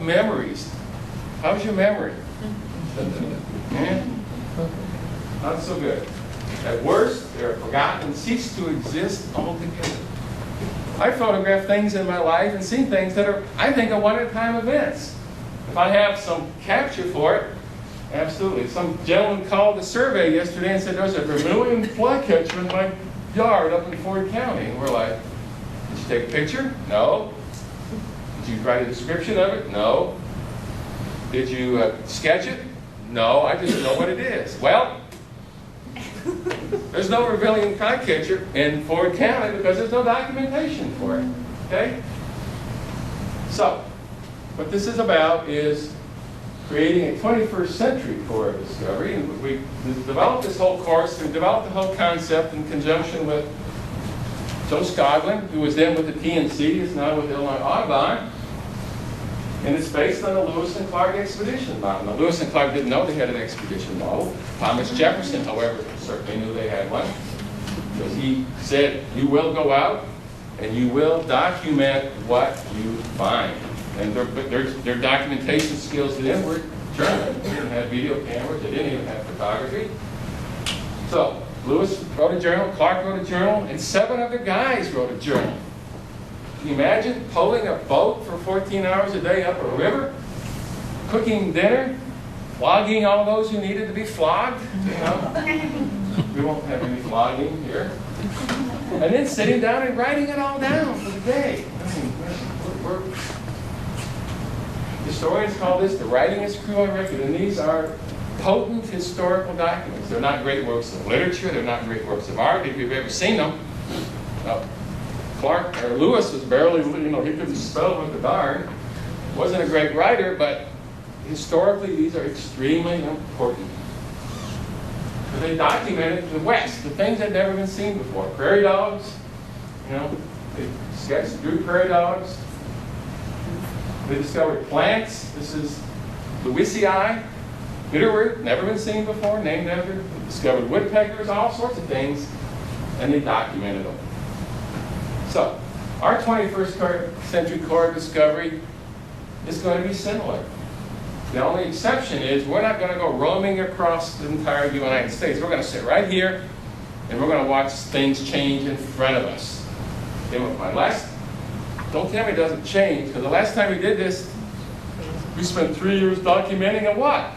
Memories. How's your memory? Yeah? Not so good. At worst, they're forgotten and cease to exist altogether. I photograph things in my life and see things that are, I think, are one-at-a-time events. If I have some capture for it, absolutely. Some gentleman called the survey yesterday and said there's a vermilion flycatcher in my yard up in Ford County. And we're like, did you take a picture? No. Did you write a description of it? No. Did you sketch it? No, I just know what it is. Well, there's no vermilion flycatcher in Ford County because there's no documentation for it. Okay? So, what this is about is creating a 21st century core of discovery. And we developed this whole course, we developed the whole concept in conjunction with Joe Scoglin, who was then with the TNC, is now with Illinois Audubon. And it's based on the Lewis and Clark expedition model. Now, Lewis and Clark didn't know they had an expedition model. Thomas Jefferson, however, certainly knew they had one. Because he said, you will go out and you will document what you find. And their documentation skills then were German. They didn't have video cameras, they didn't even have photography. So, Lewis wrote a journal, Clark wrote a journal, and 7 other guys wrote a journal. Can you imagine pulling a boat for 14 hours a day up a river, cooking dinner, flogging all those who needed to be flogged? You know? We won't have any flogging here. And then sitting down and writing it all down for the day. I mean, historians call this the writingest crew on record, and these are potent historical documents. They're not great works of literature, they're not great works of art, if you've ever seen them. Lewis was barely, he couldn't spell with the darn. Wasn't a great writer, but historically these are extremely important. Because they documented the West, the things that had never been seen before. Prairie dogs, they sketched, drew prairie dogs. They discovered plants. This is Lewisii, bitterroot, never been seen before, named after. They discovered woodpeckers, all sorts of things, and they documented them. So, our 21st century core of discovery is going to be similar. The only exception is we're not going to go roaming across the entire United States. We're going to sit right here, and we're going to watch things change in front of us. Don't tell me it doesn't change, because the last time we did this, we spent 3 years documenting a what?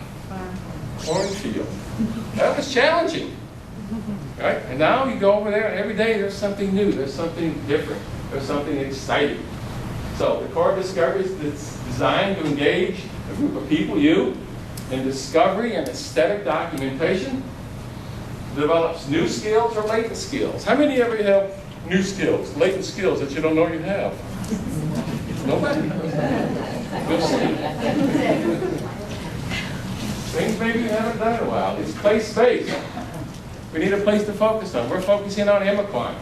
Cornfield. That was challenging. Right? And now you go over there, and every day there's something new, there's something different, there's something exciting. So the core of discovery is designed to engage a group of people, you, in discovery and aesthetic documentation. Develops new skills or latent skills. How many of you have new skills, latent skills that you don't know you have? Nobody? Good see. Things maybe you haven't done in a while. It's place-based. We need a place to focus on. We're focusing on Emiquon.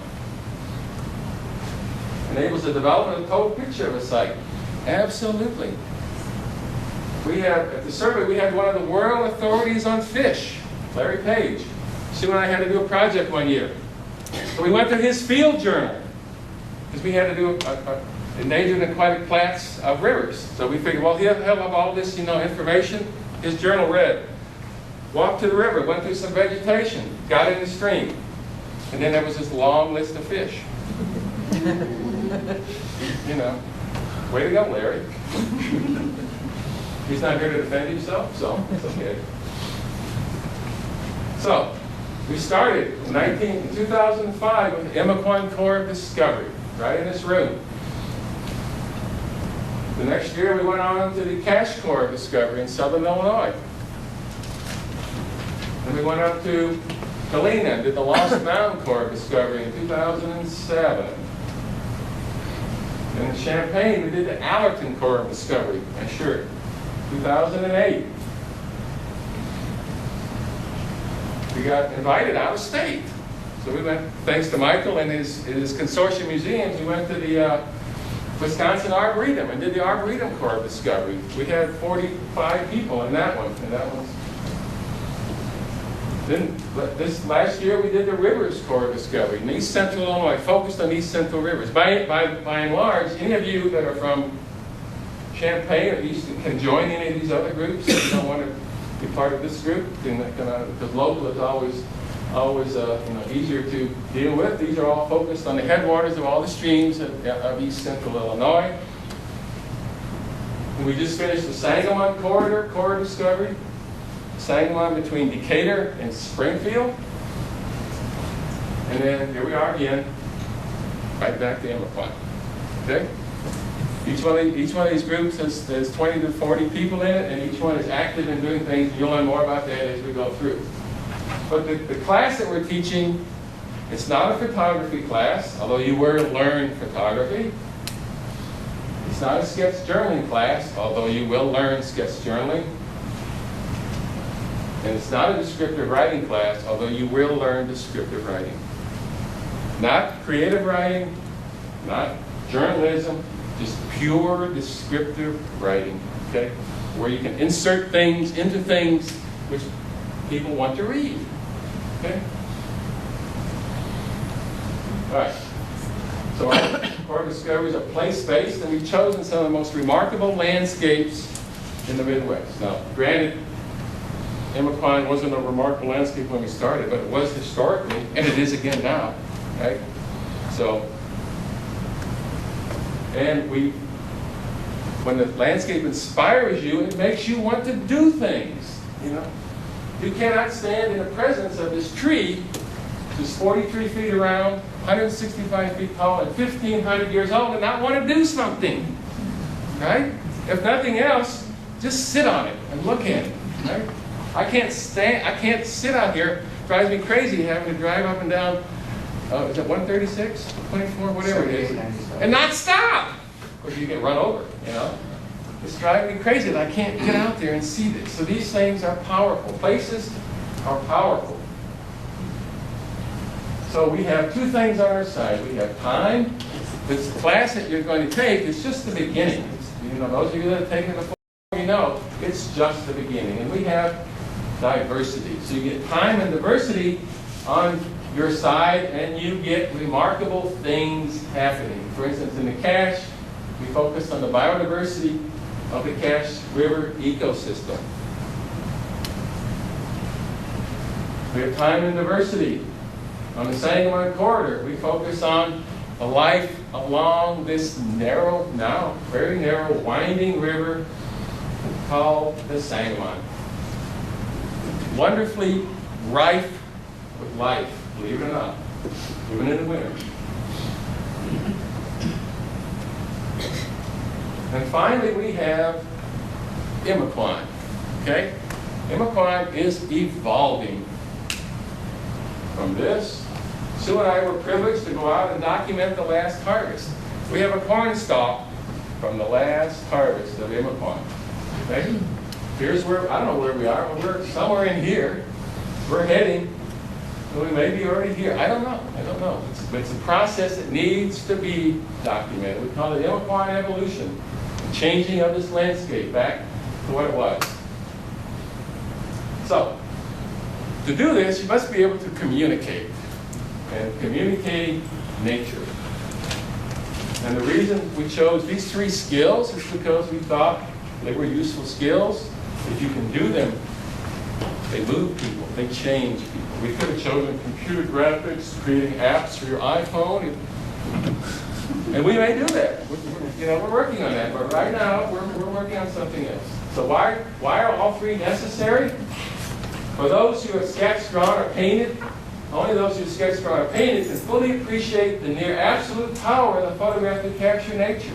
Enables the development of a total picture of a site. Absolutely. We have, at the survey, we had one of the world authorities on fish, Larry Page. Sue and I had to do a project one year. So we went to his field journal, because we had to do endangered and aquatic plants of rivers. So we figured, well, he'll have all this, information. His journal read. Walked to the river, went through some vegetation, got in the stream. And then there was this long list of fish. Way to go, Larry. He's not here to defend himself, so it's okay. So, we started in 2005 with the Emiquon Core of Discovery, right in this room. The next year we went on to the Cache Core of Discovery in Southern Illinois. Then we went up to Galena and did the Lost Mound Core of Discovery in 2007. And in Champaign, we did the Allerton Core of Discovery, 2008. We got invited out of state. So we went, thanks to Michael and his consortium museums, we went to the Wisconsin Arboretum and did the Arboretum Core of Discovery. We had 45 people in that one, and that was. Then this last year we did the Rivers Core of Discovery in East Central Illinois, focused on East Central rivers. By and large, any of you that are from Champaign, or Easton, can join any of these other groups. If you don't want to be part of this group, because local is always easier to deal with. These are all focused on the headwaters of all the streams of East Central Illinois. And we just finished the Sangamon core discovery. Sangamon between Decatur and Springfield. And then here we are again, right back to Emiquon. Okay? Each one of these groups has 20 to 40 people in it, and each one is active in doing things. You'll learn more about that as we go through. But the class that we're teaching, it's not a photography class, although you will learn photography. It's not a sketch journaling class, although you will learn sketch journaling. And it's not a descriptive writing class, although you will learn descriptive writing. Not creative writing, not journalism, just pure descriptive writing, okay? Where you can insert things into things which people want to read, okay? All right. So our core discoveries are place-based, and we've chosen some of the most remarkable landscapes in the Midwest. Now, granted, Emiquon wasn't a remarkable landscape when we started, but it was historically, and it is again now, right? So, and when the landscape inspires you, it makes you want to do things, you know? You cannot stand in the presence of this tree, which is 43 feet around, 165 feet tall, and 1,500 years old, and not want to do something, right? If nothing else, just sit on it and look at it, right? I can't sit out here. It drives me crazy having to drive up and down, is it 136, 24, whatever it is, and not stop. Of course, you get run over, you know. It's driving me crazy that I can't get out there and see this. So these things are powerful. Places are powerful. So we have two things on our side. We have time. This class that you're going to take is just the beginning. You know, those of you that have taken it before, you know, it's just the beginning. And we have diversity. So you get time and diversity on your side, and you get remarkable things happening. For instance, in the Cache, we focused on the biodiversity of the Cache River ecosystem. We have time and diversity. On the Sangamon corridor, we focus on the life along this narrow, now very narrow, winding river called the Sangamon. Wonderfully rife with life, believe it or not, even in the winter. And finally, we have Emiquon, okay? Emiquon is evolving from this. Sue and I were privileged to go out and document the last harvest. We have a corn stalk from the last harvest of Emiquon, okay? Here's where, I don't know where we are, but we're somewhere in here. We're heading, we may be already here. I don't know. It's a process that needs to be documented. We call it Emiquon evolution. Changing of this landscape back to what it was. So, to do this, you must be able to communicate. And communicating nature. And the reason we chose these three skills is because we thought they were useful skills. If you can do them, they move people, they change people. We could have chosen computer graphics, creating apps for your iPhone. And we may do that. We're working on that, but right now we're working on something else. So why are all three necessary? For those who have sketched, drawn, or painted, only those who have sketched, drawn, or painted can fully appreciate the near absolute power of the photograph to capture nature.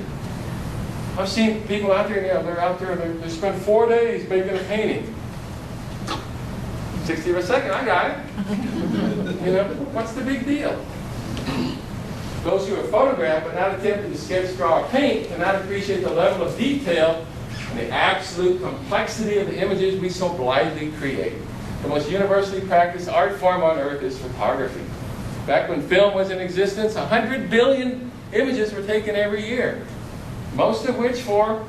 I've seen people out there, they're out there, they spend 4 days making a painting. 60 a second, I got it. What's the big deal? Those who have photographed but not attempted to sketch, draw, or paint cannot appreciate the level of detail and the absolute complexity of the images we so blithely create. The most universally practiced art form on earth is photography. Back when film was in existence, 100 billion images were taken every year, most of which for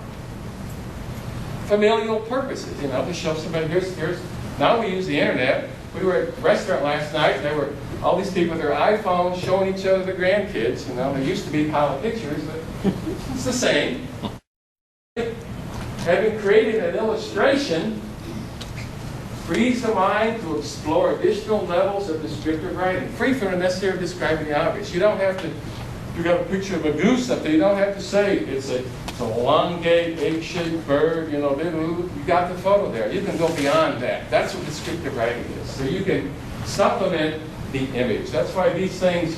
familial purposes, to show somebody, here's, now we use the internet. We were at a restaurant last night, and there were all these people with their iPhones showing each other their grandkids. There used to be a pile of pictures, but it's the same. creating an illustration frees the mind to explore additional levels of descriptive writing, free from the necessity of describing the obvious. You don't have to, you got a picture of a goose up there, you don't have to say it's a elongate, egg-shaped bird, you know, you got the photo there. You can go beyond that. That's what descriptive writing is. So you can supplement the image. That's why these things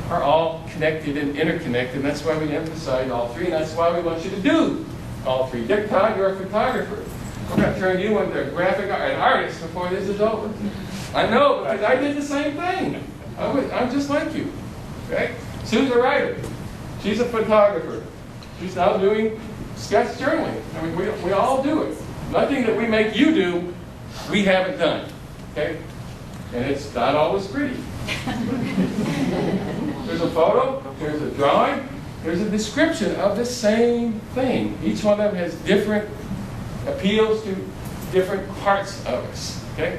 are all connected and interconnected, and that's why we emphasize all three, and that's why we want you to do all three. Dick Todd, you're a photographer. We're going to turn you into an artist before this is over. I know, because I did the same thing. I'm just like you. Okay? Sue's a writer. She's a photographer. She's now doing sketch journaling. I mean, we all do it. Nothing that we make you do, we haven't done. Okay? And it's not always pretty. There's a photo, there's a drawing, there's a description of the same thing. Each one of them has different appeals to different parts of us. Okay?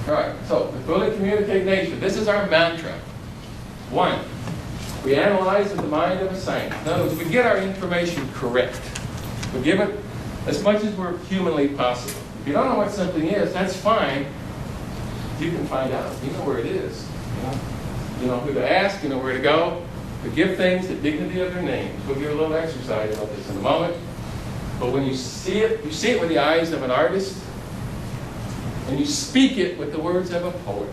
All right, so the fully communicate nature. This is our mantra. 1, we analyze in the mind of a scientist. In other words, we get our information correct. We give it as much as we're humanly possible. If you don't know what something is, that's fine. You can find out. You know where it is. You know who to ask, you know where to go. But give things the dignity of their names. We'll give a little exercise about this in a moment. But when you see it with the eyes of an artist, and you speak it with the words of a poet.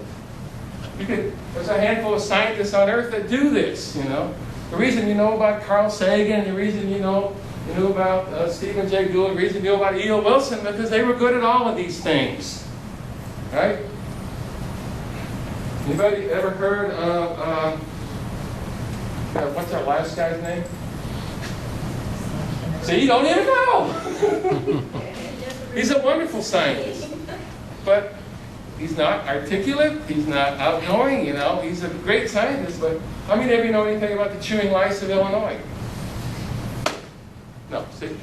There's a handful of scientists on Earth that do this, you know. The reason you know about Carl Sagan, the reason you knew about Stephen Jay Gould, the reason you know about E.O. Wilson, because they were good at all of these things. Right? Anybody ever heard of, what's our last guy's name? See, you don't even know. He's a wonderful scientist. But he's not articulate, he's not outgoing, you know. He's a great scientist, but how many of you know anything about the chewing lice of Illinois? No, see? It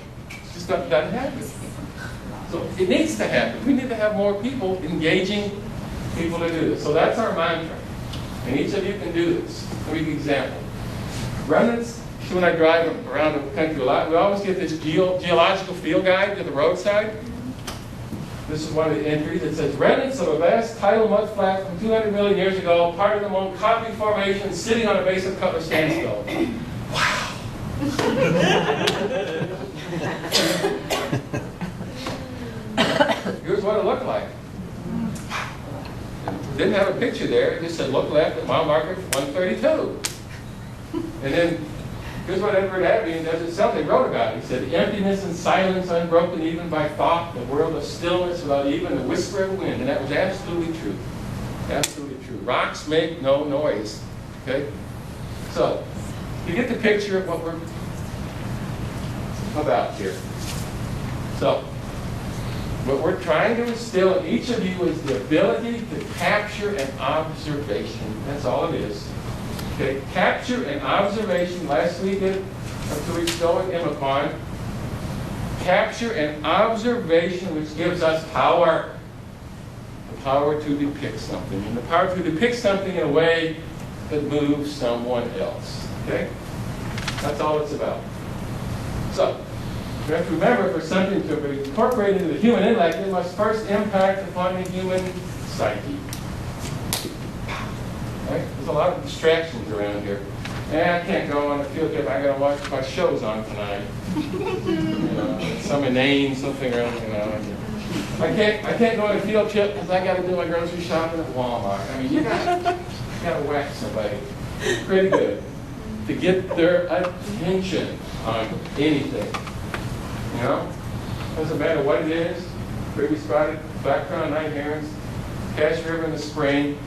just doesn't happen. So it needs to happen. We need to have more people engaging people to do this. So that's our mantra. And each of you can do this. Let me give you an example. Remnants, when I drive around the country a lot, we always get this geological field guide to the roadside. This is one of the entries. It says, remnants of a vast tidal mud flat from 200 million years ago, part of the Montgomery Formation, sitting on a base of Cutler sandstone. Wow. Here's what it looked like. Didn't have a picture there. It just said, look left at mile marker 132. And then, here's what Edward Abbey does itself. They wrote about it. He said, emptiness and silence unbroken even by thought, the world of stillness without even a whisper of wind. And that was absolutely true. Absolutely true. Rocks make no noise. Okay? So, you get the picture of what we're about here. So, what we're trying to instill in each of you is the ability to capture an observation. That's all it is. Okay, capture an observation. Last week did up 2 weeks ago at Emiquon. Capture an observation which gives us power. The power to depict something. And the power to depict something in a way that moves someone else. Okay? That's all it's about. So, you have to remember, for something to be incorporated into the human intellect, it must first impact upon the human psyche. Right? There's a lot of distractions around here. I can't go on a field trip. I got to watch my shows on tonight. Some inane, something else. I can't go on a field trip because I got to do my grocery shopping at Walmart. I mean, you got to whack somebody pretty good to get their attention on anything. You know, doesn't matter what it is. Pretty spotted, background night herons, Cache River in the spring.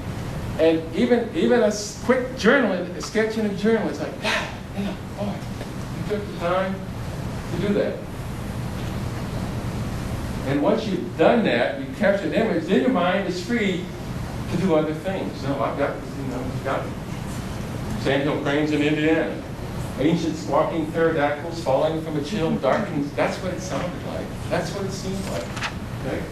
And even a quick journal, a sketch in a journal, it's like, yeah, boy, you took the time to do that. And once you've done that, you've captured an image, then your mind is free to do other things. No, I've got sandhill cranes in Indiana, ancient squawking pterodactyls falling from a chill darkened. That's what it sounded like. That's what it seemed like. Okay?